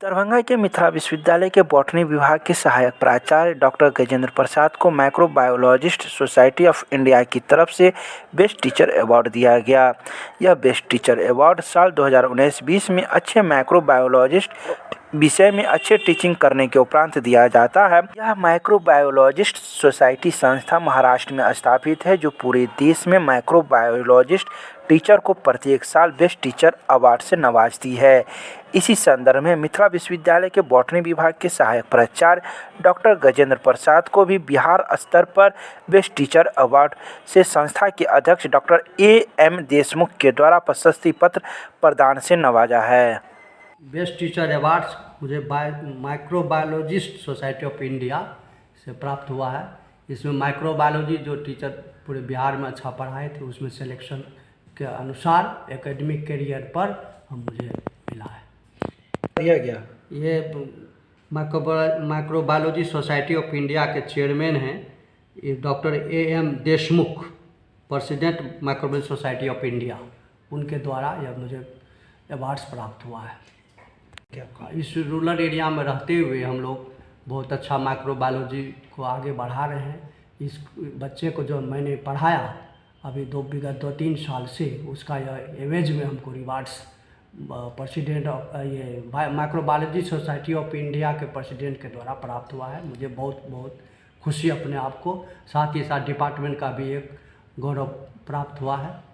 दरभंगा के मिथिला विश्वविद्यालय के बॉटनी विभाग के सहायक प्राचार्य डॉक्टर गजेंद्र प्रसाद को माइक्रोबायोलॉजिस्ट सोसाइटी ऑफ इंडिया की तरफ से बेस्ट टीचर अवार्ड दिया गया। यह बेस्ट टीचर अवार्ड साल 2019-20 में अच्छे माइक्रोबायोलॉजिस्ट विषय में अच्छे टीचिंग करने के उपरांत दिया जाता है। यह माइक्रोबायोलॉजिस्ट सोसाइटी संस्था महाराष्ट्र में स्थापित है, जो पूरे देश में माइक्रोबायोलॉजिस्ट टीचर को प्रत्येक साल बेस्ट टीचर अवार्ड से नवाजती है। इसी संदर्भ में मिथिला विश्वविद्यालय के बॉटनी विभाग के सहायक प्राचार्य डॉक्टर गजेंद्र प्रसाद को भी बिहार स्तर पर बेस्ट टीचर अवार्ड से संस्था के अध्यक्ष डॉक्टर A.M. देशमुख के द्वारा प्रशस्ति पत्र प्रदान से नवाजा है। बेस्ट टीचर अवार्ड्स मुझे माइक्रोबायोलॉजिस्ट सोसाइटी ऑफ इंडिया से प्राप्त हुआ है। इसमें माइक्रोबायोलॉजी जो टीचर पूरे बिहार में अच्छा पढ़ाए थे, उसमें सिलेक्शन के अनुसार एकेडमिक करियर पर मुझे मिला है। दिया गया ये माइक्रोबायोलॉजी सोसाइटी ऑफ इंडिया के चेयरमैन हैं, ये doctor A.M. Deshmukh, president microbiology society of India, उनके द्वारा यह मुझे अवार्ड्स प्राप्त हुआ है। इस रूरल एरिया में रहते हुए हम लोग बहुत अच्छा माइक्रोबायोलॉजी को आगे बढ़ा रहे हैं। इस बच्चे को जो मैंने पढ़ाया अभी 2-3 साल से, उसका यह एवरेज में हमको रिवार्ड्स प्रेसिडेंट ऑफ ये माइक्रोबायोलॉजी सोसाइटी ऑफ इंडिया के प्रेसिडेंट के द्वारा प्राप्त हुआ है। मुझे बहुत खुशी अपने आप को, साथ ही साथ डिपार्टमेंट का भी एक गौरव प्राप्त हुआ है।